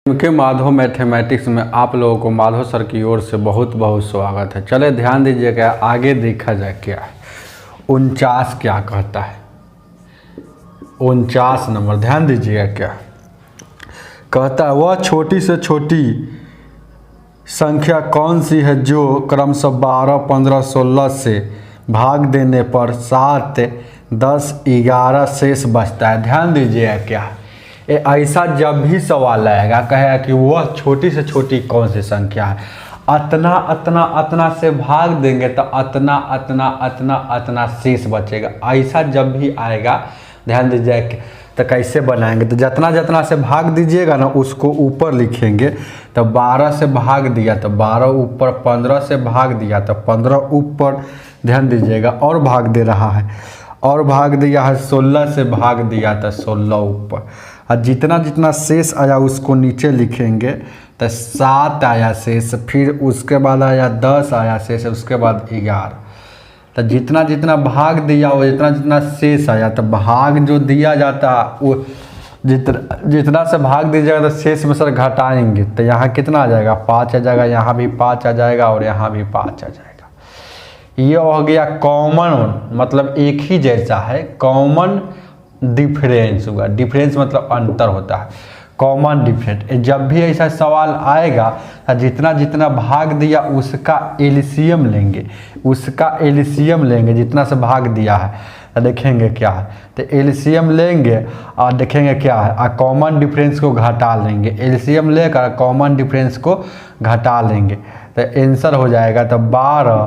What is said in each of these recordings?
के माधव मैथमेटिक्स में आप लोगों को माधव सर की ओर से बहुत बहुत स्वागत है। चले ध्यान दीजिएगा, आगे देखा जाए क्या है। 49 क्या कहता है। 49 नंबर ध्यान दीजिएगा क्या कहता है। वह छोटी से छोटी संख्या कौन सी है जो क्रमशः 12, 15, 16 से भाग देने पर 7, 10, 11 शेष बचता है। ध्यान दीजिएगा क्या ऐसा जब भी सवाल आएगा कहेगा कि वह छोटी से छोटी कौन सी संख्या है, अतना अतना अतना से भाग देंगे तो अतना अतना अतना अतना शेष बचेगा। ऐसा जब भी आएगा ध्यान दीजिए तो कैसे बनाएंगे, तो जितना जितना से भाग दीजिएगा ना उसको ऊपर लिखेंगे। तो 12 से भाग दिया तो 12 ऊपर, 15 से भाग दिया तो 15 ऊपर, ध्यान दीजिएगा और भाग दे रहा है, और भाग दिया है 16 से भाग दिया तो 16 ऊपर, और जितना जितना शेष आया उसको नीचे लिखेंगे। तो 7 आया शेष, फिर उसके बाद आया 10 आया शेष, उसके बाद 11। तो जितना जितना भाग दिया वो जितना जितना शेष आया, तो भाग जो दिया जाता वो जितना से भाग दीजिएगा तो शेष में सर घटाएंगे तो यहाँ कितना आ जाएगा, 5 आ जाएगा, यहाँ भी 5 आ जाएगा और यहाँ भी 5 आ जाएगा। ये हो गया कॉमन, मतलब एक ही जैसा है। कॉमन डिफरेंस हुआ, डिफरेंस मतलब अंतर होता है, कॉमन डिफरेंस। जब भी ऐसा सवाल आएगा तो जितना जितना भाग दिया उसका एलसीएम लेंगे, उसका एलसीएम लेंगे जितना से भाग दिया है, तो देखेंगे क्या है। तो एलसीएम लेंगे और देखेंगे क्या है, और कॉमन डिफरेंस को घटा लेंगे। एलसीएम लेकर कॉमन डिफरेंस को घटा लेंगे तो आंसर हो जाएगा। तो 12,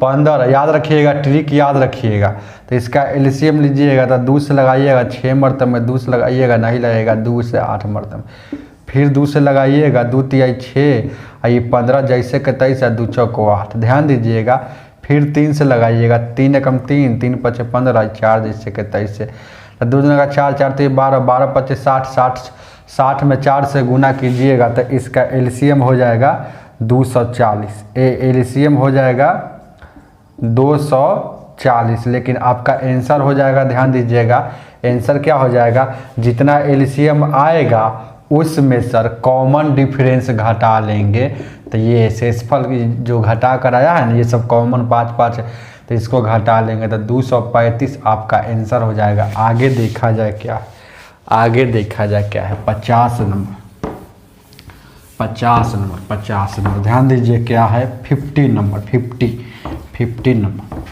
15, याद रखिएगा, ट्रिक याद रखिएगा। तो इसका एलसीएम लीजिएगा तो 2 से लगाइएगा 6 मरतबे, 2 से लगाइएगा नहीं लगेगा 2 से 8 मरतबे, फिर 2 से लगाइएगा 2 तिहाई 6, और ये 15 जैसे के तैसे, 2 चौको 8। ध्यान दीजिएगा, फिर 3 से लगाइएगा, 3 एकम 3, 3 पचे 15, 4 जैसे के तैसे, तो 2 का 4, 4 तो 12, 12 पचे 60, 60 में 4 से गुना कीजिएगा तो इसका एलसीएम हो जाएगा 240। एलसीएम हो जाएगा 240, लेकिन आपका आंसर हो जाएगा, ध्यान दीजिएगा आंसर क्या हो जाएगा, जितना एलसीएम आएगा उसमें सर कॉमन डिफरेंस घटा लेंगे। तो ये शेषफल जो घटा कर आया है ना, ये सब कॉमन 5 5 है, तो इसको घटा लेंगे तो 235 आपका आंसर हो जाएगा। आगे देखा जाए क्या है, आगे देखा जाए क्या है। 50 नंबर, 50 नंबर, 50 नंबर ध्यान दीजिए क्या है। 50 नंबर, 50 नंबर,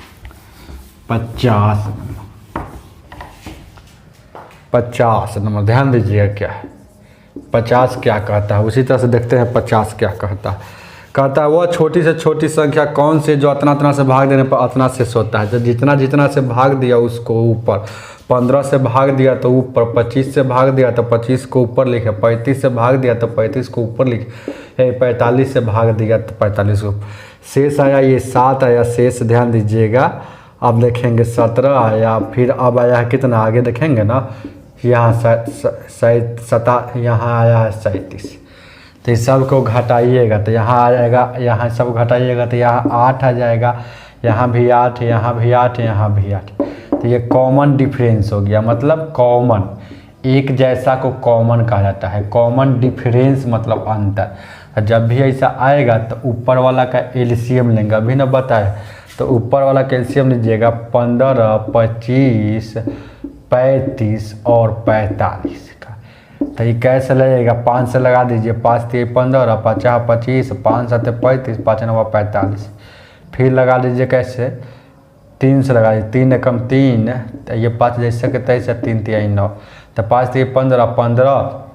50 नंबर, 50 नंबर ध्यान दीजिएगा क्या है। 50 क्या कहता है, उसी तरह से देखते हैं 50 क्या कहता है। कहता है वह छोटी से छोटी संख्या कौन सी जो अतना अतना से भाग देने पर अतना शेष होता है। तो जितना जितना से भाग दिया उसको ऊपर, 15 से भाग दिया तो ऊपर, 25 से भाग दिया तो 25 को ऊपर लिखे, 35 से भाग दिया तो 35 को ऊपर लिखे, 45 से भाग दिया तो 45 को। शेष आया ये 7 आया शेष, ध्यान दीजिएगा। अब देखेंगे 17 आया, फिर अब आया कितना, आगे देखेंगे ना, यहाँ यहाँ आया है 37। तो इस सब को घटाइएगा तो यहाँ आ जाएगा, यहाँ सब घटाइएगा तो यहाँ 8 आ जाएगा, यहाँ भी 8, यहाँ भी 8, यहाँ भी 8। तो ये कॉमन डिफरेंस हो गया, मतलब कॉमन, एक जैसा को कॉमन कहा जाता है। कॉमन डिफरेंस मतलब अंतर। जब भी ऐसा आएगा तो ऊपर वाला का एलसीएम लेंगे, अभी ना बताए, तो ऊपर वाला का एलसीएम लीजिएगा 15, 25, 35 और 45 का। तो ये कैसे लगेगा, 5 से लगा दीजिए, 5 3 15, 50 25, 5 7 35, 5 9 45। फिर लगा दीजिए कैसे, 3 से लगा दीजिए, 3 एकम 3, तो ये 5 जैसे के तैसे, 3 तिहाई 9, तो 5 3 15, 15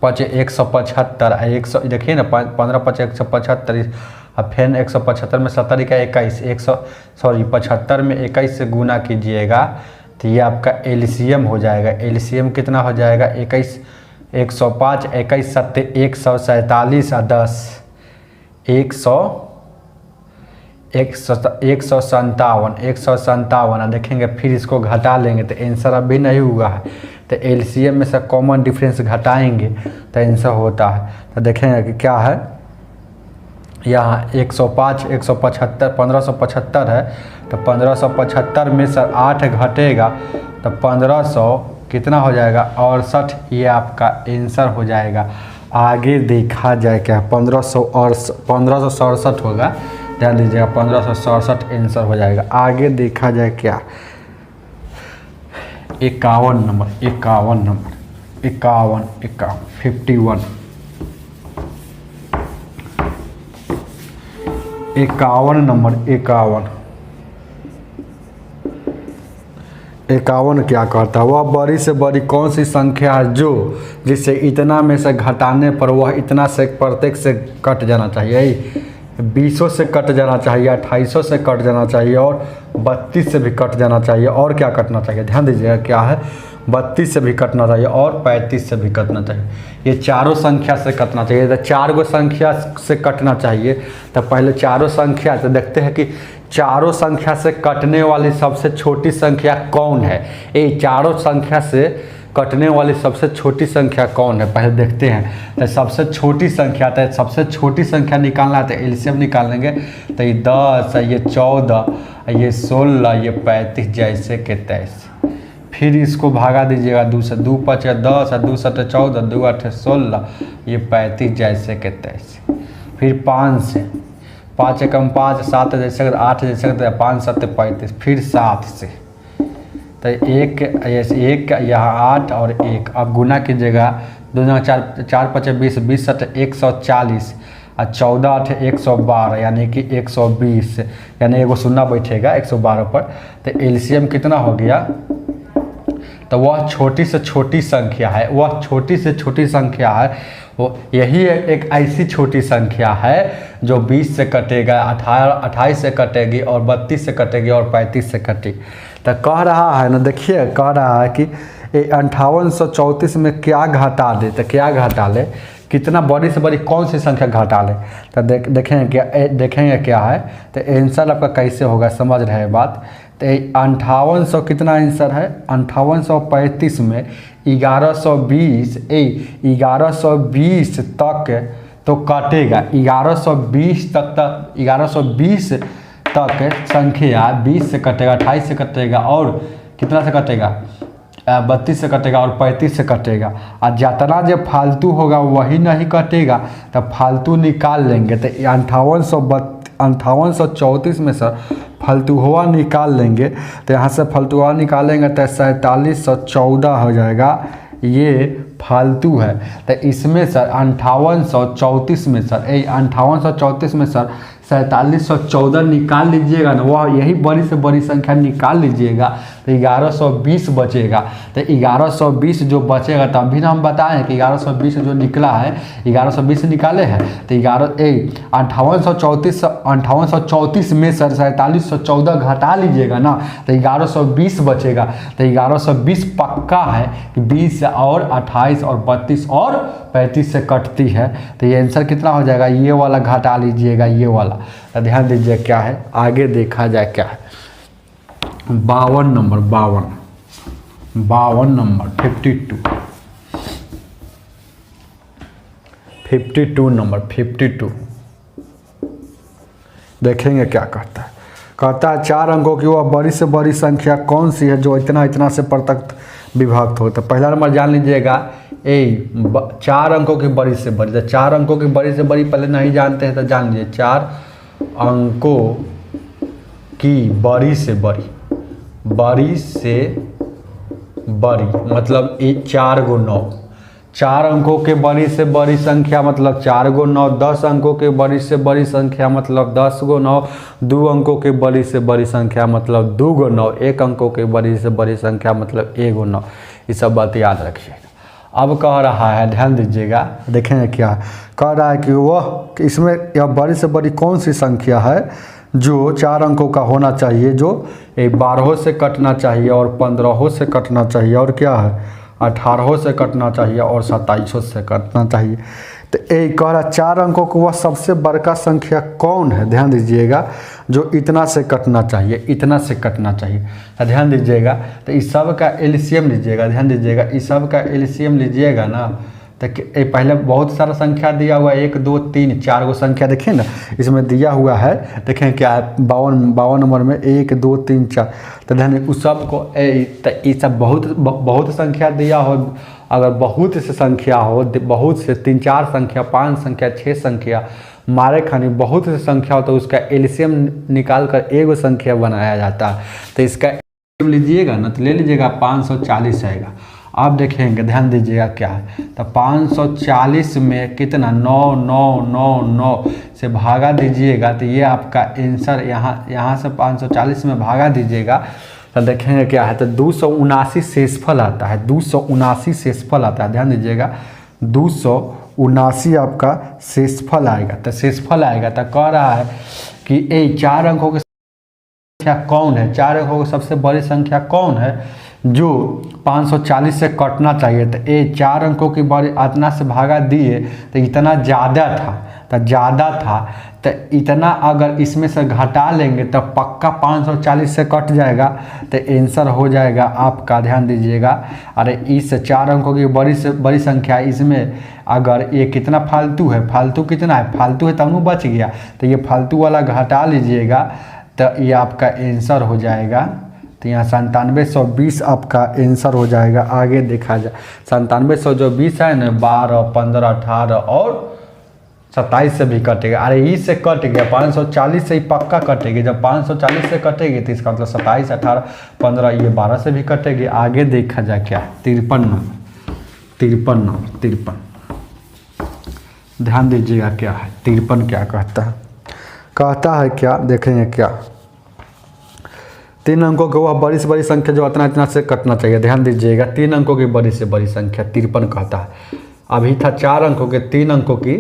5 175, 100 देखिए ना, 15 5 175, और फिर 175 में 70 का 21, 75 में 21 से गुना कीजिएगा तो ये आपका एलसीएम हो जाएगा। एलसीएम कितना हो जाएगा, 21, 105, 21 7 147 और 10 157 देखेंगे। फिर इसको घटा लेंगे तो आंसर अभी नहीं हुआ है, तो एलसीएम में से कॉमन डिफरेंस घटाएंगे तो आंसर होता है। तो देखेंगे कि क्या है, यहाँ 105, 175, 1575 है, तो 1575 में से 8 घटेगा तो 1500 कितना हो जाएगा, 68। ये आपका आंसर हो जाएगा। आगे देखा जाए क्या, 1567 होगा, ध्यान दीजिएगा 1567 आंसर हो जाएगा। आगे देखा जाए क्या, 51 नंबर, 51 नंबर, 51 51 51 नंबर, 51 क्या कहता है, वह बड़ी से बड़ी कौन सी संख्या है जो जिसे इतना में से घटाने पर वह इतना से प्रत्येक से कट जाना चाहिए। 20 से कट जाना चाहिए, 2800 से कट जाना चाहिए और 32 से भी कट जाना चाहिए, और क्या कटना चाहिए, ध्यान दीजिएगा क्या है, 32 से भी कटना चाहिए और 35 से भी कटना चाहिए। ये चारों संख्या से कटना चाहिए। तो 4 गो संख्या से कटना चाहिए, तो पहले चारों संख्या से देखते हैं कि चारों संख्या से कटने वाली सबसे छोटी संख्या कौन है। ये चारों संख्या से कटने वाली सबसे छोटी संख्या कौन है, पहले देखते हैं। तो सबसे छोटी संख्या, तो सबसे छोटी संख्या निकालना है तो एलसीएम निकालेंगे। तो ये 10, ये 14, ये 16, ये 35 जैसे के तैसे। फिर इसको भागा दीजिएगा 2 से, 2 5 10, 2 7 14, 2 8 16, ये 35 जैसे के तैसे। फिर 5 से, 5 एकम 5, 7 जैसे 8 जैसे 5 7 35। फिर 7 से, तो एक यहाँ 8 और 1, अब गुना कीजिएगा, 2 4 4 5 20, 20 7 140 और 14 8 112, यानी कि 120, यानी एगो शून्य बैठेगा 112 पर। तो एलसीएम कितना हो गया, तो वह छोटी से छोटी संख्या है, वह छोटी से छोटी संख्या है, वो यही एक ऐसी छोटी संख्या है जो 20 से कटेगा, 28 से कटेगी और 32 से कटेगी और 35 से कटेगी। तो कह रहा है ना, देखिए कह रहा है कि 5834 में क्या घटा दे, तो क्या घटा ले, कितना बड़ी से बड़ी कौन सी संख्या घटा ले। तो देखेंगे क्या है। तो आंसर आपका कैसे होगा, समझ रहे हैं बात। तो 5800 कितना आंसर है, 5835 में 1120 तक तो कटेगा, 1120 तक संख्या 20 से कटेगा, 28 से कटेगा और कितना से कटेगा, 32 से कटेगा और 35 से कटेगा। और जितना जो फालतू होगा वही नहीं कटेगा, तब फालतू निकाल लेंगे। तो 5834 में सर फालतू हुआ निकाल लेंगे। तो यहाँ से फालतू हुआ निकालेंगे तो 4714 हो जाएगा, ये फालतू है। तो इसमें सर 5834 में सर 5834 में सर 4714 निकाल लीजिएगा ना, वह यही बड़ी से बड़ी संख्या निकाल लीजिएगा तो 1120 बचेगा। तो 1120 जो बचेगा, तो अभी ना हम बताएं कि 1120 जो निकला है, 1120 निकाले हैं। तो 5834 में सर 4714 घटा लीजिएगा ना, तो 1120 बचेगा। तो 1120 पक्का है कि 20 और 28 और 32 और 35 से कटती है। तो ये आंसर कितना हो जाएगा, ये वाला घटा लीजिएगा, ये वाला। तो ध्यान दीजिए क्या है, आगे देखा जाए क्या है। 52 नंबर, 52 नंबर, 52 नंबर, 52 देखेंगे क्या कहता है। कहता है 4 अंकों की वह बड़ी से बड़ी संख्या कौन सी है जो इतना इतना से पृथक विभक्त हो। तो पहला नंबर जान लीजिएगा, 4 अंकों की बड़ी से बड़ी। तो 4 अंकों की बड़ी से बड़ी पहले नहीं जानते हैं तो जान लीजिए, 4 अंकों की बड़ी से बड़ी, बड़ी से बड़ी मतलब 4 गो 9। 4 अंकों के बड़ी से बड़ी संख्या मतलब 4 गो 9। 10 अंकों के बड़ी से बड़ी संख्या मतलब 10 गो 9। 2 अंकों के बड़ी से बड़ी संख्या मतलब 2 गो 9। 1 अंकों के बड़ी से बड़ी संख्या मतलब 1 गो 9। ये सब बात याद रखिएगा। अब कह रहा है, ध्यान दीजिएगा, देखेंगे क्या कह रहा है कि वह इसमें यह बड़ी से बड़ी कौन सी संख्या है जो 4 अंकों का होना चाहिए, जो 12 से कटना चाहिए और 15 से कटना चाहिए और क्या है 18 से कटना चाहिए और 27 से कटना चाहिए। तो एक कह रहा 4 अंकों को वह सबसे बड़का संख्या कौन है, ध्यान दीजिएगा, जो इतना से कटना चाहिए, इतना से कटना चाहिए। तो ध्यान दीजिएगा, तो इस सब का एलसीएम लीजिएगा, ध्यान दीजिएगा, इस सब का एलसीएम लीजिएगा ना। तो पहले बहुत सारा संख्या दिया हुआ है, 1 2 3 4 गो संख्या देखिए ना, इसमें दिया हुआ है, देखें क्या है 52 नंबर में 1 2 3 4। तो ध्यान उस सब को ये सब बहुत संख्या दिया हो अगर बहुत से संख्या हो, बहुत से 3-4 संख्या, 5 संख्या, 6 संख्या मारे खानी बहुत से संख्या हो तो उसका एलसीएम निकाल कर एगो संख्या बनाया जाता है। तो इसका एलसीएम लीजिएगा ना तो ले लीजिएगा 540 आएगा। आप देखेंगे, ध्यान दीजिएगा क्या है, तो 540 में कितना 9 9 9 9 से भागा दीजिएगा तो ये आपका आंसर यहाँ से 540 में भागा दीजिएगा तो देखेंगे क्या है, तो 279 शेषफल आता है। 279 शेषफल आता है, ध्यान दीजिएगा 279 आपका शेषफल आएगा। तो शेषफल आएगा तो कह रहा है कि ये 4 अंकों की संख्या कौन है, 4 अंकों की सबसे बड़ी संख्या कौन है जो 540 से कटना चाहिए। तो ये 4 अंकों की बड़ी इतना से भागा दिए तो इतना ज़्यादा था, तो इतना अगर इसमें से घटा लेंगे तो पक्का 540 से कट जाएगा। तो आंसर हो जाएगा आपका, ध्यान दीजिएगा, अरे इस 4 अंकों की बड़ी से बड़ी संख्या, इसमें अगर ये कितना फालतू है, फालतू कितना है, फालतू है तब बच गया, तो ये फालतू वाला घटा लीजिएगा तो ये आपका आंसर हो जाएगा। तो यहाँ 9720 आपका आंसर हो जाएगा। आगे देखा जाए 9720 है ना, 12 15 18 और 27 से भी कटेगा। अरे इससे कट गया, 540 से ही पक्का कटेगी। जब 540 से कटेगी तो इसका मतलब 27 18 15 ये 12 से भी कटेगी। आगे देखा जाए क्या, 53 नंबर। ध्यान दीजिएगा क्या है 53 क्या कहता है क्या, देखेंगे क्या, 3 अंकों की वह बड़ी से बड़ी संख्या जो इतना से कटना चाहिए। ध्यान दीजिएगा 3 अंकों की बड़ी से बड़ी संख्या 53 कहता है। अभी था 4 अंकों के, 3 अंकों की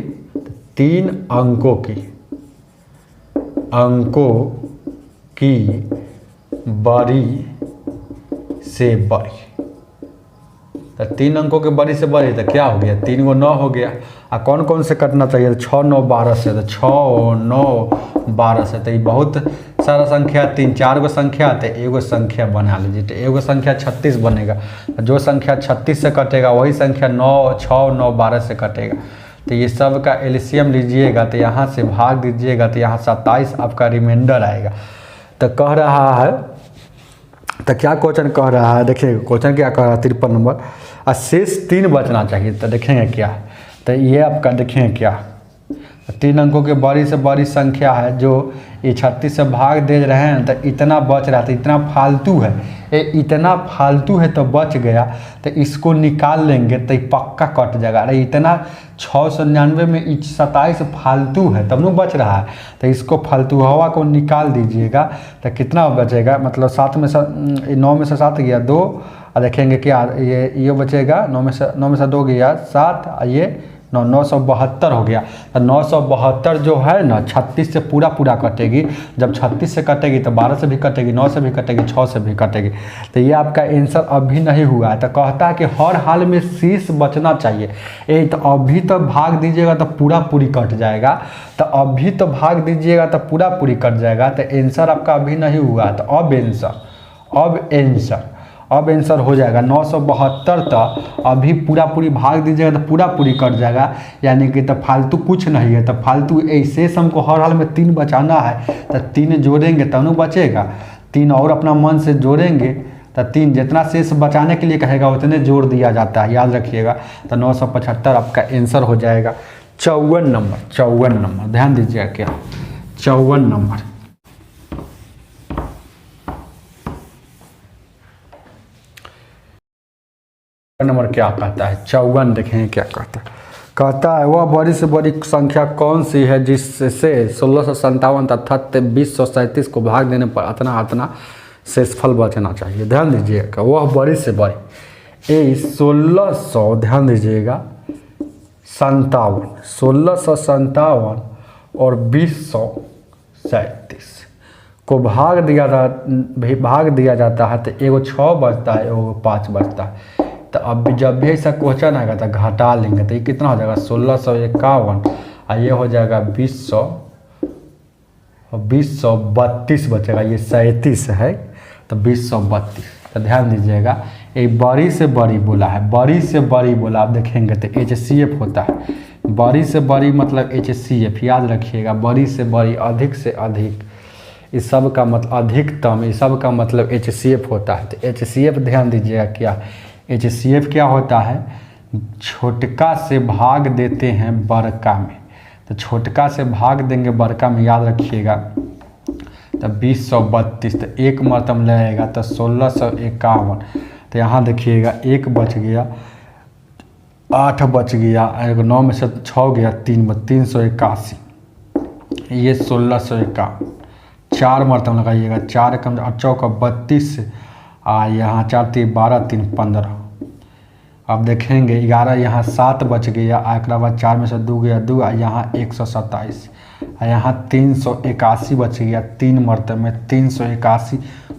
बड़ी से बड़ी, तो 3 अंकों के बड़ी से बड़ी तो क्या हो गया, 3 को 9 हो गया। और कौन कौन से कटना चाहिए, 6 9 12 से, तो 6 9 12 से। तो ये बहुत सारा संख्या, 3-4 गो संख्या, तो एगो संख्या बना लीजिए। तो एगो संख्या 36 बनेगा, जो संख्या 36 से कटेगा वही संख्या 6 9 12 से कटेगा। तो ये सब का एलसीएम लीजिएगा तो यहाँ से भाग दीजिएगा तो यहाँ 27 आपका रिमाइंडर आएगा। तो कह रहा है, तो क्या क्वेश्चन कह रहा है, देखिए क्वेश्चन क्या कह रहा है 53 नंबर, और शेष 3 बचना चाहिए। तो देखेंगे क्या, तो ये आपका देखेंगे क्या, 3 अंकों के बड़ी से बड़ी संख्या है जो ये 36 से भाग दे रहे हैं, तो इतना बच रहा था, इतना फालतू है, ये इतना फालतू है तो बच गया। तो इसको निकाल लेंगे तो ये पक्का कट जाएगा। अरे इतना 699 में 27 फालतू है तब न बच रहा है, तो इसको फालतू हवा को निकाल दीजिएगा तो कितना बचेगा, मतलब 7 में से 9 में से 7 गया 2, और देखेंगे क्या ये बचेगा 9 में से 2 गया 7, ये 972 हो गया। तो 972 जो है ना 36 से पूरा कटेगी। जब 36 से कटेगी तो 12 से भी कटेगी, 9 से भी कटेगी, 6 से भी कटेगी। तो ये आपका आंसर अभी नहीं हुआ है। तो कहता है कि हर हाल में शेष बचना चाहिए। तो अभी तो भाग दीजिएगा तो पूरी कट जाएगा, तो अभी तो भाग दीजिएगा तो पूरी कट जाएगा। तो आंसर आपका अभी नहीं हुआ। तो अब आंसर हो जाएगा 972। तो अभी पूरी भाग दीजिएगा तो पूरी कट जाएगा, यानी कि तो फालतू कुछ नहीं है। तो फालतू शेष हमको हर हाल में 3 बचाना है, तो 3 जोड़ेंगे तब न बचेगा। 3 और अपना मन से जोड़ेंगे तो 3 जितना शेष बचाने के लिए कहेगा उतने जोड़ दिया जाता है, याद रखिएगा। तो 975 आपका आंसर हो जाएगा। 54 नंबर, ध्यान दीजिएगा क्या 54 नंबर क्या कहता है, 54 देखें क्या कहता है वह बड़ी से बड़ी संख्या कौन सी है जिससे 1657 तथा 2037 को भाग देने पर इतना शेषफल बचना चाहिए। ध्यान दीजिएगा वह बड़ी से बड़ी 1600, ध्यान दीजिएगा 1657 और 2037 को भाग दिया जाता है तो एगो 6 बचता है, एगो 5 बचता है। तो अब जब भी ऐसा क्वेश्चन आएगा तो घटा लेंगे तो ये कितना हो जाएगा 1651, और ये हो जाएगा 2032 बचेगा। ये 37 है तो 2032। तो ध्यान दीजिएगा ये बड़ी से बड़ी बोला है, बड़ी से बड़ी बोला, आप देखेंगे तो HCF होता है। बड़ी से बड़ी मतलब HCF, याद रखिएगा। बड़ी से बड़ी, अधिक से अधिक, इस सब का मतलब अधिकतम, इस सब का मतलब HCF होता है। तो HCF ध्यान दीजिएगा क्या HCF क्या होता है, छोटका से भाग देते हैं बड़का में। तो छोटका से भाग देंगे बड़का में, याद रखिएगा। तो 2032, तो एक मरतब लगेगा तो 1651। तो यहाँ देखिएगा 1 बच गया, 8 बच गया, 9 में से 6 गया, 381। ये 1651, 4 मरतब लगाइएगा, 4 कम 4 32, यहाँ 4 3 12 3 15। अब देखेंगे 11, यहाँ 7 बच गया, एक बाद 4 में से 2 गया 2, यहाँ 127, यहाँ 381 बच गया, 3 मरतब में 381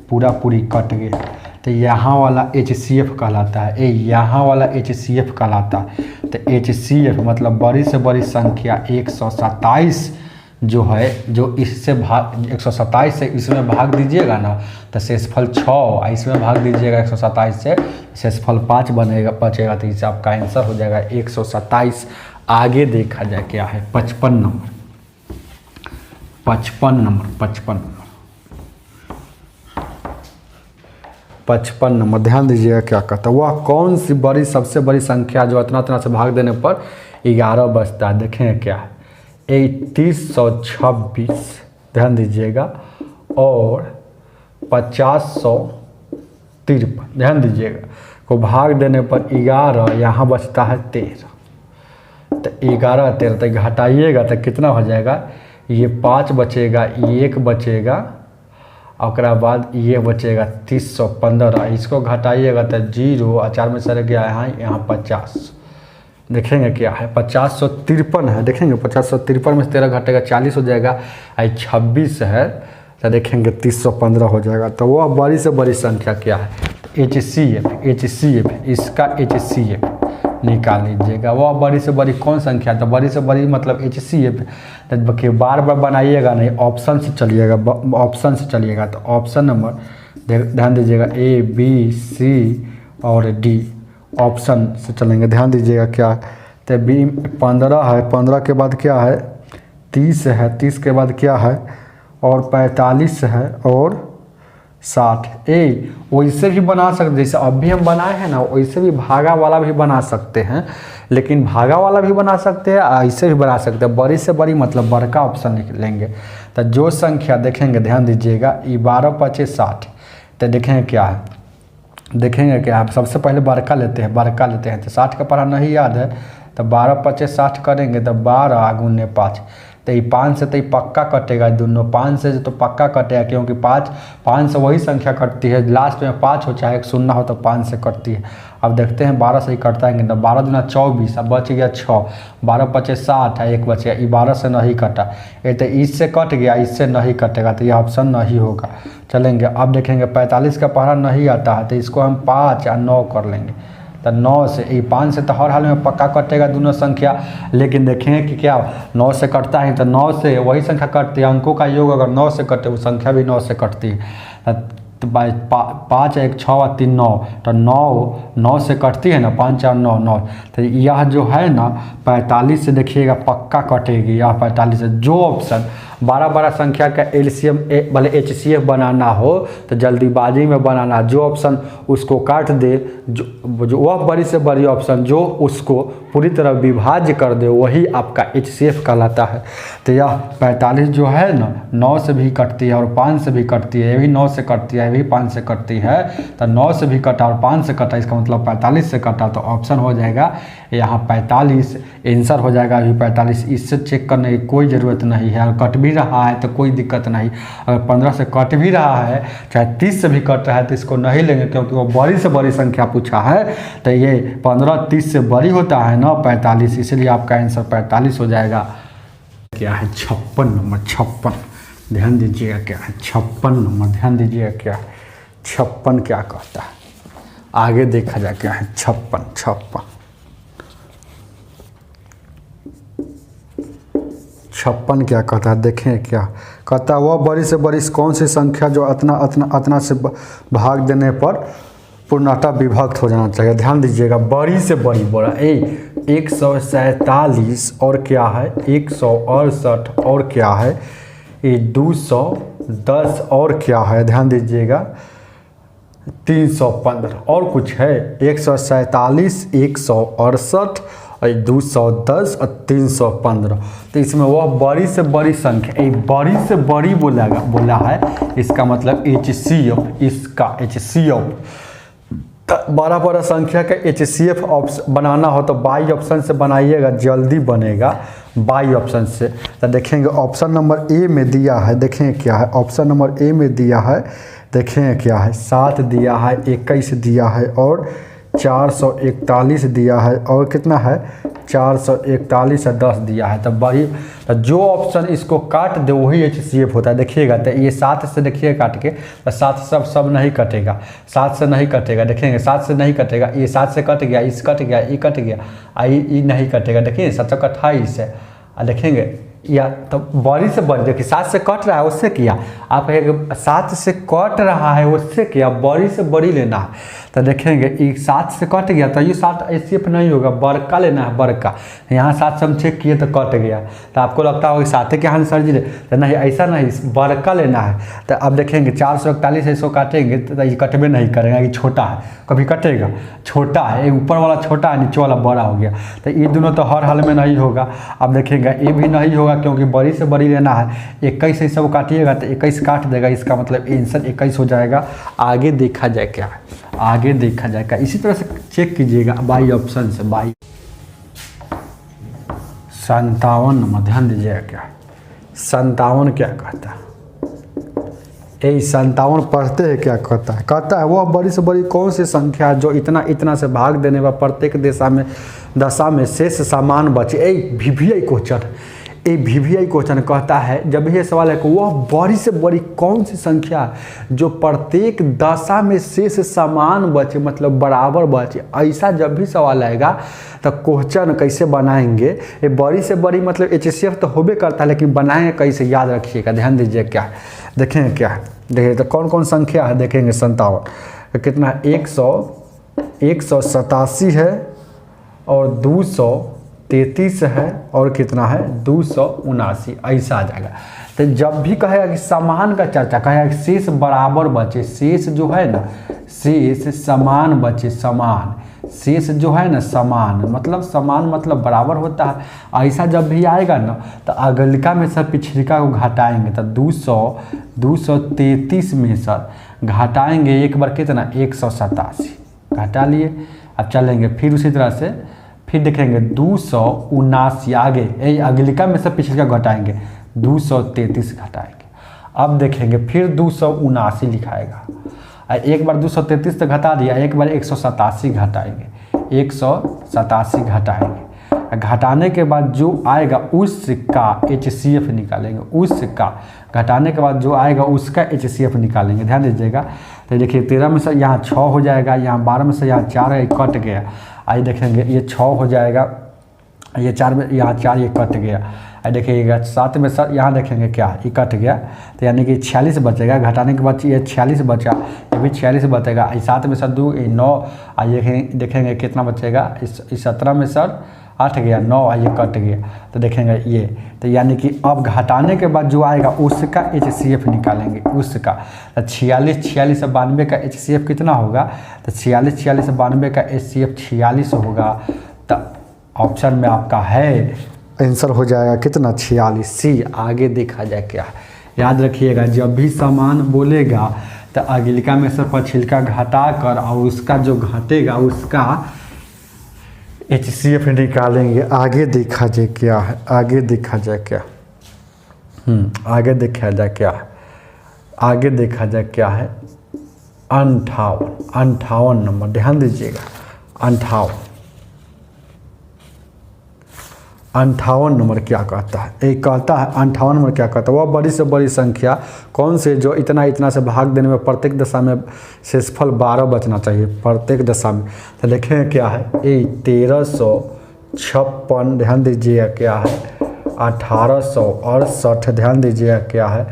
पूरा पूरी कट गया। तो यहाँ वाला HCF कहलाता है, यहाँ वाला HCF कहलाता है। तो HCF मतलब बड़ी से बड़ी संख्या 127 जो है, जो इससे भाग 127 से इसमें भाग दीजिएगा ना तो शेषफल 6, इसमें भाग दीजिएगा 127 से शेषफल 5 बनेगा, बचेगा। तो इससे आपका आंसर हो जाएगा 127। आगे देखा जाए क्या है, 55 नंबर, 55 नंबर ध्यान दीजिएगा क्या कहता है। वह कौन सी बड़ी सबसे बड़ी संख्या जो इतना से भाग देने पर 11 बचता है। देखेंगे क्या है, 3326 ध्यान दीजिएगा और 5053 ध्यान दीजिएगा को भाग देने पर 11, यहाँ बचता है 13। तो 11 13 तक घटाइएगा तो कितना हो जाएगा, ये 5 बचेगा, ये 1 बचेगा, और बाद ये बचेगा 315। इसको घटाइएगा तो 0 और 4 में सर गया यहाँ 50। देखेंगे क्या है, 5053 है। देखेंगे 5053 में से 13 घटेगा 40 हो जाएगा, 26 है तो देखेंगे 315 हो जाएगा। तो वह बड़ी से बड़ी संख्या क्या है, HCF इसका HCF निकाल लीजिएगा। वह बड़ी से बड़ी कौन संख्या, तो बड़ी से बड़ी मतलब HCF। तो बार बार बनाइएगा नहीं, ऑप्शन से चलिएगा, ऑप्शन से चलिएगा। तो ऑप्शन नंबर ध्यान दीजिएगा A B C और D, ऑप्शन से चलेंगे। ध्यान दीजिएगा क्या, तो B 15 है, 15 के बाद क्या है 30 है, 30 के बाद क्या है और 45 है और 60। वैसे भी बना सकते, जैसे अभी हम बनाए हैं ना, वैसे भी भागा वाला भी बना सकते हैं, लेकिन भागा वाला भी बना सकते हैं, ऐसे भी बना सकते हैं। बड़ी से बड़ी मतलब बड़का ऑप्शन लेंगे। तो जो संख्या देखेंगे ध्यान दीजिएगा, 12 5 60। तो देखेंगे क्या है, देखेंगे क्या है, सबसे पहले बड़का लेते हैं, तो 60 का पढ़ा नहीं याद है तो 12 5 60 करेंगे तो 12 गुने 5। तो ये 5 से तो ये पक्का कटेगा, दोनों 5 से तो पक्का कटेगा, क्योंकि 5 से वही संख्या कटती है, लास्ट में 5 हो चाहे 0 हो तो 5 से कटती है। अब देखते हैं 12 से ही कटता है तो 12 दूना 24, अब बच गया 6, 12 5 60 है, 1 बच गया, ये 12 से नहीं कटा, ये तो इससे कट गया, इससे नहीं कटेगा, तो यह ऑप्शन नहीं होगा। चलेंगे अब देखेंगे 45 का पढ़ा नहीं आता है, तो इसको हम 5 और 9 कर लेंगे। तो 9 से, ये 5 से तो हर हाल में पक्का कटेगा दोनों संख्या, लेकिन देखेंगे कि क्या 9 से कटता है, तो 9 से वही संख्या कटती है, अंकों का योग अगर 9 से कटे वो संख्या भी 9 से कटती है। तो 5 1 6 और 3 9, तो 9 से कटती है ना, 5 और 9 9। तो यह जो है ना 45 से देखिएगा पक्का कटेगी, यह 45 से। जो ऑप्शन 12 संख्या का LCM भले HCF बनाना हो तो जल्दीबाजी में बनाना, जो ऑप्शन उसको काट दे, जो वह बड़ी से बड़ी ऑप्शन जो उसको पूरी तरह विभाज्य कर दे वही आपका HCF कहलाता है। तो यह 45 जो है ना 9 से भी कटती है और 5 से भी कटती है, ये भी 9 से कटती है, ये भी 5 से कटती है। तो 9 से भी कटा और 5 से कटा, इसका मतलब 45 से कटा, तो ऑप्शन हो जाएगा यहाँ 45, आंसर हो जाएगा अभी 45। इससे चेक करने की कोई ज़रूरत नहीं है, और कट भी रहा है तो कोई दिक्कत नहीं। अगर 15 से कट भी रहा है चाहे 30 से भी कट रहा है तो इसको नहीं लेंगे, क्योंकि वो बड़ी से बड़ी संख्या पूछा है। तो ये 15 30 से बड़ी होता है ना 45, इसलिए आपका आंसर 45 हो जाएगा। क्या है 56 नंबर, 56 ध्यान दीजिएगा क्या है 56 नंबर, ध्यान दीजिएगा क्या है 56 क्या कहता है। आगे देखा जाए क्या है 56 क्या कहता है। देखें क्या कहता है, वह बड़ी से बड़ी कौन सी संख्या जो अतना से भाग देने पर पूर्णतः विभक्त हो जाना चाहिए। ध्यान दीजिएगा, बड़ी से बड़ी बड़ा 147 और क्या है 168 और क्या है ये 210 और क्या है, ध्यान दीजिएगा 315 और कुछ है 147, 168 और 210 और 315। तो इसमें वह बड़ी से बड़ी संख्या, एक बड़ी से बड़ी बोला है, इसका मतलब HCF, इसका HCF बड़ा संख्या का HCF ऑप्शन बनाना हो तो बाई ऑप्शन से बनाइएगा, जल्दी बनेगा बाई ऑप्शन से। तो देखेंगे ऑप्शन नंबर ए में दिया है, देखें क्या है ऑप्शन नंबर ए में दिया है, देखें क्या है 7 दिया है, 21 दिया है और 441 दिया है और कितना है 441 और 10 दिया है। तो वही जो ऑप्शन इसको काट दे वही HCF होता है। देखिएगा तो ये 7 से देखिए काट के, तो 7 सब नहीं कटेगा, 7 से नहीं कटेगा, देखेंगे 7 से नहीं कटेगा, ये 7 से कट गया, इस कट गया, ये कट गया, ये नहीं कटेगा, देखिए 7 28 है। देखेंगे या तो बड़ी से बड़ी, देखिए 7 से कट रहा है उससे किया, आप कहेंगे 7 से कट रहा है उससे किया, बड़ी से बड़ी लेना है। तो देखेंगे ये 7 से कट गया तो ये 7 HCF नहीं होगा, बड़का लेना है, बड़का। यहाँ 7 से हम चेक किए तो कट गया, तो आपको लगता होगा 7 के यहाँ सर जी तो नहीं, ऐसा नहीं, बड़का लेना है। तो अब देखेंगे 441 ऐसो काटेंगे तो ये कटबे नहीं करेगा, ये छोटा है, कभी कटेगा, छोटा है, ये ऊपर वाला छोटा है, नीचे वाला बड़ा हो गया। तो ये दोनों तो हर हाल में नहीं होगा। अब देखेंगे ये भी नहीं होगा क्योंकि बड़ी से बड़ी लेना है। 21 ऐसा वो काटिएगा तो 21 काट देगा, इसका मतलब आंसर 21 हो जाएगा। आगे देखा जाए क्या है, आगे देखा जाएगा। इसी तरह से चेक कीजिएगा बाई ऑप्शन से, बाई 57 नंबर, ध्यान दीजिएगा क्या 57 क्या कहता है, यही 57 पढ़ते हैं क्या कहता है वह बड़ी से बड़ी कौन सी संख्या जो इतना इतना से भाग देने पर प्रत्येक दशा में शेष समान बचे। VVI क्वेश्चन कहता है, जब ये सवाल है कि वह बड़ी से बड़ी कौन सी संख्या जो प्रत्येक दशा में शेष समान बचे, मतलब बराबर बचे, ऐसा जब भी सवाल आएगा तो क्वेश्चन कैसे बनाएंगे। ये बड़ी से बड़ी मतलब HCF तो होबे करता है, लेकिन बनाएंगे कैसे, याद रखिएगा, ध्यान दीजिए क्या है। देखेंगे क्या है, देखिए तो कौन कौन संख्या है, देखेंगे 57 कितना है, 187 है और 233 है और कितना है 279, ऐसा आ जाएगा। तो जब भी कहेगा कि समान का चर्चा, कहेगा कि शेष बराबर बचे, शेष जो है ना, शेष समान बचे, समान शेष जो है ना समान, मतलब समान मतलब बराबर होता है। ऐसा जब भी आएगा ना तो अगलिका में सर पिछलिका को घटाएंगे, तो 233 में सर घटाएंगे एक बार कितना 187 घटा लिए। अब चलेंगे फिर उसी तरह से, फिर देखेंगे 279 आगे, यही अगलिका में से पिछलिका घटाएंगे 233 घटाएंगे। अब देखेंगे फिर 279 लिखाएगा, एक बार 233 तो घटा दिया, एक बार 187 घटाएंगे, 187 घटाएंगे। घटाने के बाद जो आएगा उसका HCF निकालेंगे, उसका घटाने के बाद जो आएगा उसका HCF निकालेंगे। ध्यान दीजिएगा, तो देखिए 13 में से यहाँ 6 हो जाएगा, यहाँ 12 में से यहाँ 4 है, कट गया। आइए देखेंगे ये 6 हो जाएगा, ये 4 में यहाँ 4 ये कट गया। देखिएगा 7 में सर यहाँ देखेंगे क्या ये कट गया, तो यानी कि 46 बचेगा। घटाने के बाद ये 46 बचा, ये भी 46 बचेगा। 7 में सर 2 9, आइए देखेंगे कितना बचेगा, इस 17 में सर 8 गया, 9 ये कट गया। तो देखेंगे ये, तो यानी कि अब घटाने के बाद जो आएगा उसका HCF निकालेंगे, उसका। तो 46 और 92 का HCF कितना होगा, तो 46 और 92 का HCF 46 होगा। तो ऑप्शन में आपका है आंसर हो जाएगा कितना 46 सी। आगे देखा जाए क्या है, याद रखिएगा जब भी समान बोलेगा तो अगलिका में से पछिलका घटा कर और उसका जो घटेगा उसका HCF निकालेंगे। आगे देखा जाए क्या है, आगे देखा जाए क्या, आगे देखा जाए क्या है, आगे देखा जाए क्या है 58 नंबर, ध्यान दीजिएगा 58 नंबर क्या कहता है, एक कहता है 58 नंबर क्या कहता है, वह बड़ी से बड़ी संख्या कौन से जो इतना इतना से भाग देने में प्रत्येक दशा में शेषफल 12 बचना चाहिए, प्रत्येक दशा में। तो देखें क्या है, 1356, ध्यान दीजिएगा क्या है 1868, ध्यान दीजिएगा क्या है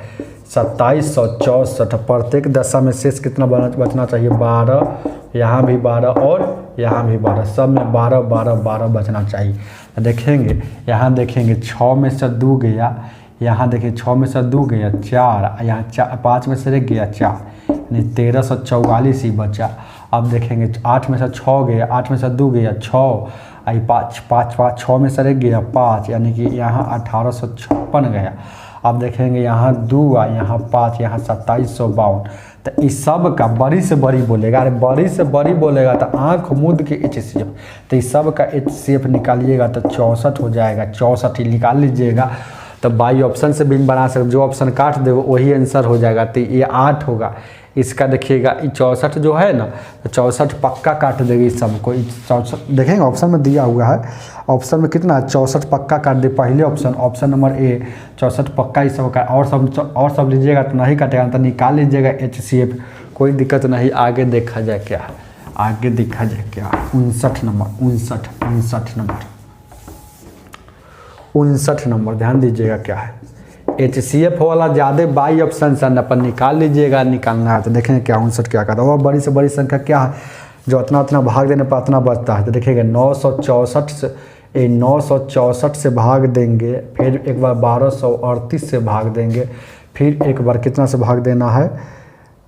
2764। प्रत्येक दशा में शेष कितना बचना चाहिए 12, यहाँ भी 12 और यहाँ भी 12, सब में 12 12 12 बचना चाहिए। देखेंगे यहाँ देखेंगे 6 में से 2 गया, यहाँ देखिए 6 में से 2 गया 4, यहाँ 5 में से 1 गया 4, नहीं 1344 ही बचा। अब देखेंगे 8 में से 6 गया, 8 में से 2 गया 6, आई 5 5 5 6 में से 1 गया 5, यानी कि यहाँ 1856 गया। अब देखेंगे यहाँ 2 आ, यहाँ 5, यहाँ 2752। तो इस सब का बड़ी से बड़ी बोलेगा, अरे बड़ी से बड़ी बोलेगा तो आँख मूंद के HCF, तो इस सब का HCF निकालिएगा तो 64 हो जाएगा। 64 ही निकाल लीजिएगा। तो बाई ऑप्शन से भी बना सकते, जो ऑप्शन काट दे वही आंसर हो जाएगा। तो ये 8 होगा। इसका देखिएगा 64 जो है ना, तो 64 पक्का काट देगी इस सबको। 64 देखेंगे ऑप्शन में दिया हुआ है, ऑप्शन में कितना 64 पक्का काट दे। पहले ऑप्शन नंबर ए 64 पक्का इस सब का, और सब लीजिएगा तो नहीं काटेगा, तो निकाल लीजिएगा HCF, कोई दिक्कत नहीं। आगे देखा जाए क्या है, आगे देखा जाए क्या। 59 नंबर ध्यान दीजिएगा क्या है। HCF वाला ज़्यादा बाई ऑप्शन से अपन निकाल लीजिएगा, निकालना है तो देखेंगे क्या 59 क्या कहता है। और बड़ी से बड़ी संख्या क्या है जो उतना उतना भाग देने पर उतना बचता है, तो देखिएगा 964 से भाग देंगे, फिर एक बार 1238 से भाग देंगे, फिर एक बार कितना से भाग देना है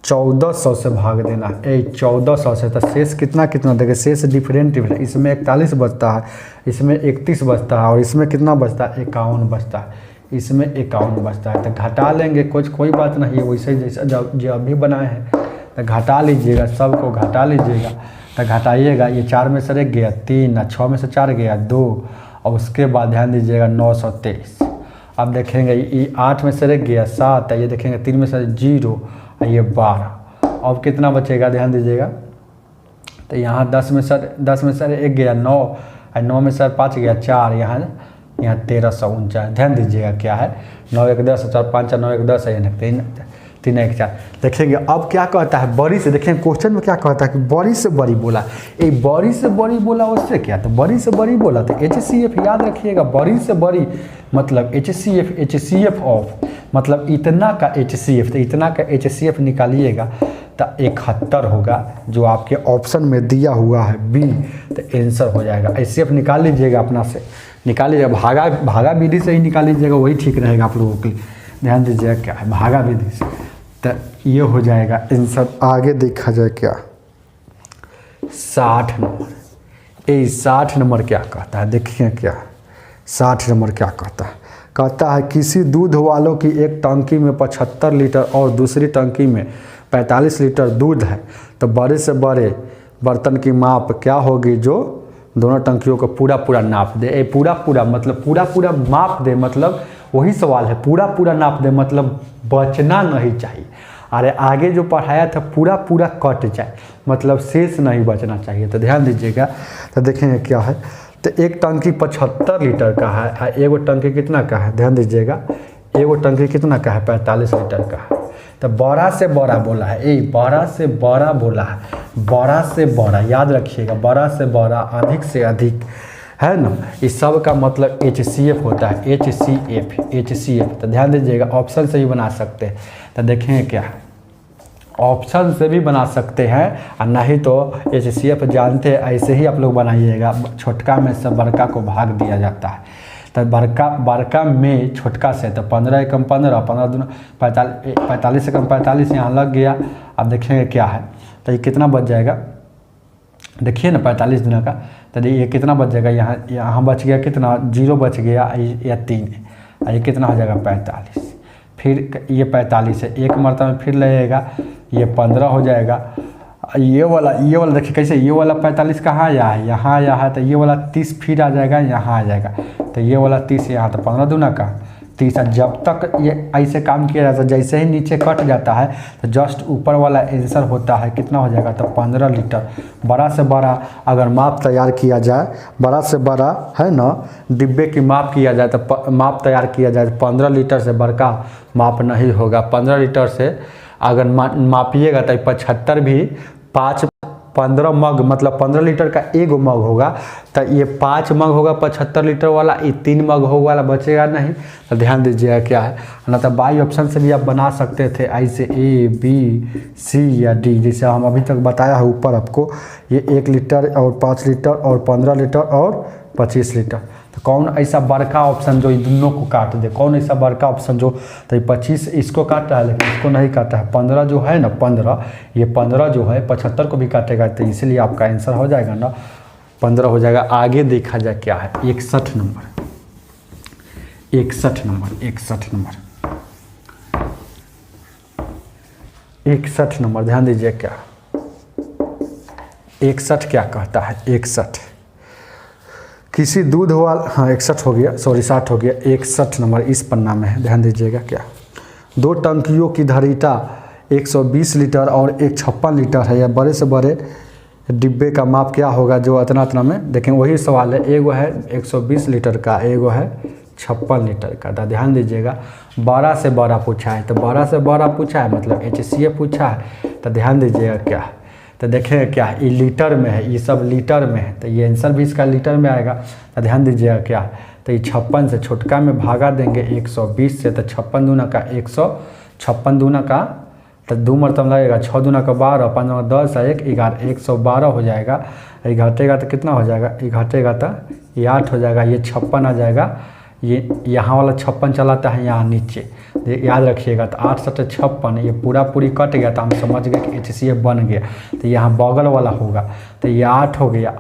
1400 से भाग देना है। 1400 से तो शेष कितना देंगे, शेष डिफरेंट। इसमें 41 बचता है, इसमें 31 बचता है, और इसमें कितना बचता है 51 बचता है, इसमें 51 बचता है। तो घटा लेंगे, कोई बात नहीं है, वैसे जैसा जो अभी बनाए हैं तो घटा लीजिएगा, सबको घटा लीजिएगा। तो घटाइएगा, ये 4 में से 1 गया 3, 6 में से 4 गया 2, और उसके बाद ध्यान दीजिएगा 923। अब देखेंगे ये 8 में से 1 गया 7, ये देखेंगे 3 में से 0, ये 12। अब कितना बचेगा ध्यान दीजिएगा, तो यहाँ 10 में से 1 गया 9, और 9 में से 5 गया 4, यहाँ 1349। ध्यान दीजिएगा क्या है 9 1 10 4 5 9 1 10 है, 3 1 4। देखेंगे अब क्या कहता है बड़ी से, देखेंगे क्वेश्चन में क्या कहता है कि बड़ी से बड़ी बोला। ये बड़ी से बड़ी बोला उससे क्या, तो बड़ी से बड़ी बोला तो HCF याद रखिएगा। बड़ी से बड़ी मतलब HCF ऑफ मतलब इतना का HCF, तो इतना का HCF निकालिएगा तो 71 होगा, जो आपके ऑप्शन में दिया हुआ है B, तो आंसर हो जाएगा। HCF निकाल लीजिएगा, अपना से निकाल लीजिएगा, भागा विधि से ही निकाल लीजिएगा, वही ठीक रहेगा आप लोगों के लिए। ध्यान दीजिएगा क्या है भागा विधि से, तो ये हो जाएगा आंसर। आगे देखा जाए क्या 60 नंबर। ये 60 नंबर क्या कहता है, देखिए क्या 60 नंबर क्या कहता है किसी दूध वालों की एक टंकी में 75 लीटर और दूसरी टंकी में 45 लीटर दूध है, तो बड़े से बड़े बर्तन की माप क्या होगी जो दोनों टंकियों को पूरा नाप दे। पूरा मतलब पूरा माप दे, मतलब वही सवाल है, पूरा नाप दे मतलब बचना नहीं चाहिए। अरे आगे जो पढ़ाया था पूरा कट जाए, मतलब शेष नहीं बचना चाहिए। तो ध्यान दीजिएगा, तो देखेंगे क्या है। तो एक टंकी 75 लीटर का है, एगो टंकी कितना का है, ध्यान दीजिएगा, एगो टंकी कितना का है 45 लीटर का है। तो बड़ा से बड़ा बोला है, बड़ा से बड़ा बोला है, बड़ा से बड़ा याद रखिएगा, बड़ा से बड़ा, अधिक से अधिक, है ना। इस सब का मतलब HCF होता है, HCF। तो ध्यान दीजिएगा, ऑप्शन से भी बना सकते हैं। तो देखेंगे क्या है, ऑप्शन से भी बना सकते हैं, और नहीं तो HCF जानते हैं, ऐसे ही आप लोग बनाइएगा। छोटका में से बड़का को भाग दिया जाता है, तो बड़का में छोटका से, तो 15 एकम 15, 15 दूना 45 एकम 45 यहाँ लग गया। अब देखेंगे क्या है, तो ये कितना बच जाएगा, देखिए ना 45 दूना का, तो ये कितना बच जाएगा, यहाँ बच गया कितना 0 बच गया, या 3, ये कितना हो जाएगा 45। फिर ये 45 है, एक मरतबा में फिर लगेगा, ये 15 हो जाएगा। ये वाला देखिए कैसे, ये वाला 45 कहाँ आया है, यहाँ आया है, तो ये वाला 30 फिर आ जाएगा, यहाँ आ जाएगा, तो ये वाला 30 यहाँ, तो 15 दूना का 30। जब तक ये ऐसे काम किया जाता है, जैसे ही नीचे कट जाता है तो जस्ट ऊपर वाला आंसर होता है, कितना हो जाएगा, तो 15 लीटर। बड़ा से बड़ा अगर माप तैयार किया जाए, बड़ा से बड़ा है ना, डिब्बे की माप किया जाए तो माप तैयार किया जाए, 15 लीटर से बड़का माप नहीं होगा। 15 लीटर से अगर मापिएगा तो 75 भी 15 मग, मतलब 15 लीटर का एक मग होगा, तो ये 5 मग होगा 75 लीटर वाला, ये 3 मग होगा वाला बचेगा नहीं। तो ध्यान दीजिएगा क्या है, ना तो बाई ऑप्शन से भी आप बना सकते थे, ऐसे A B C या D, जैसे हम अभी तक बताया है ऊपर आपको। ये 1 लीटर और 5 लीटर और 15 लीटर और 25 लीटर। तो कौन ऐसा बड़का ऑप्शन जो इन दोनों को काट दे, कौन ऐसा बड़का ऑप्शन जो, तो ये 25 इसको काटा है लेकिन इसको नहीं काटा है। 15 जो है ना 15, ये 15 जो है 75 को भी काटेगा, तो इसलिए आपका आंसर हो जाएगा ना 15 हो जाएगा। आगे देखा जाए क्या है 61 नंबर, 61 नंबर, 61 नंबर, 61 नंबर ध्यान दीजिए क्या 61 क्या कहता है। 61 किसी दूध वाला, हाँ 61 हो गया, सॉरी 60 हो गया। 61 नंबर इस पन्ना में है, ध्यान दीजिएगा क्या, 2 टंकियों की धारिता 120 लीटर और एक 56 लीटर है। या बड़े से बड़े डिब्बे का माप क्या होगा जो इतना इतना में, देखें वही सवाल है, एगो है 120 लीटर का, एगो है 56 लीटर का। तो ध्यान दीजिएगा 12 से 12 पूछा है, तो 12 से 12 पूछा है मतलब HCF पूछा है। तो ध्यान दीजिएगा क्या, तो देखेंगे क्या ये लीटर में है, ये सब लीटर में है, तो ये आंसर भी इसका लीटर में आएगा। तो ध्यान दीजिएगा क्या, तो ये 56 से छोटका में भागा देंगे 120 से, तो 56 दूना का 156 दूना का, तो 2 मरतब लगेगा, 6 दूना का 12, 5 दूना 10, 1 11, 112 हो जाएगा। ये घटेगा तो कितना हो जाएगा, ये घटेगा तो ये 8 हो जाएगा, ये 56 आ जाएगा। ये यहाँ वाला 56 चलाता है यहाँ नीचे, याद रखिएगा। तो 8 सटे 56, ये पूरा पूरी कट गया, तो हम समझ गए कि HCF बन गया। तो यहाँ बगल वाला होगा, तो ये 8 हो गया,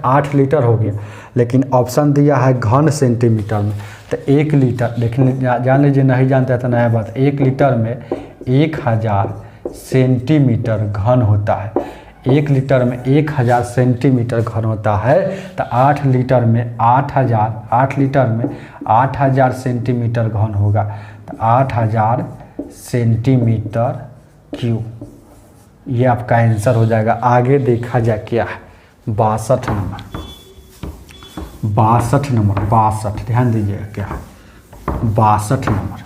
8 लीटर हो गया। लेकिन ऑप्शन दिया है घन सेंटीमीटर में, तो 1 लीटर, देखिए जान लीजिए, नहीं जानते हैं तो नया बात, 1 लीटर में 1000 सेंटीमीटर घन होता है। 1 लीटर में 1000 सेंटीमीटर घन होता है। तो 8 लीटर में 8 लीटर में 8000 सेंटीमीटर घन होगा, तो 8000 सेंटीमीटर क्यूब, ये आपका आंसर हो जाएगा। आगे देखा जाए क्या है 62 नंबर, 62 नंबर, 62 ध्यान दीजिएगा क्या है 62 नंबर,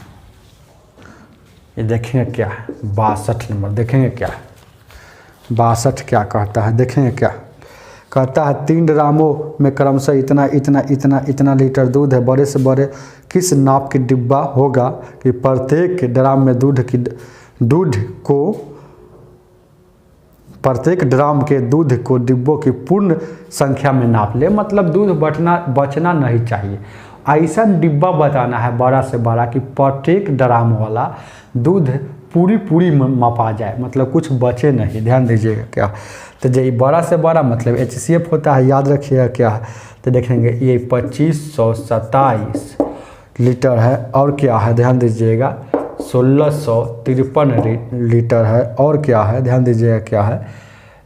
ये देखेंगे क्या है 62 नंबर, देखेंगे क्या है 62 क्या कहता है, देखेंगे क्या कहता है। 3 ड्रामों में क्रमशः इतना इतना इतना इतना लीटर दूध है। बड़े से बड़े किस नाप की डिब्बा होगा कि प्रत्येक ड्राम में प्रत्येक ड्राम के दूध को डिब्बों की पूर्ण संख्या में नाप ले, मतलब दूध बचना नहीं चाहिए। ऐसा डिब्बा बताना है बड़ा से बड़ा कि प्रत्येक ड्राम वाला दूध पूरी मापा जाए, मतलब कुछ बचे नहीं। ध्यान दीजिएगा क्या, तो जो बड़ा से बड़ा मतलब HCF होता है, याद रखिएगा क्या है। तो देखेंगे ये 2527 लीटर है, और क्या है ध्यान दीजिएगा 1653 लीटर है, और क्या है ध्यान दीजिएगा क्या है,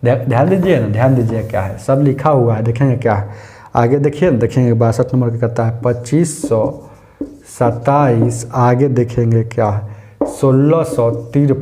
ध्यान दीजिए ना, ध्यान दीजिएगा क्या है, सब लिखा हुआ है। देखेंगे क्या है आगे, देखिए ना, देखेंगे 62 नंबर का कहता है 2527, आगे देखेंगे क्या है 1653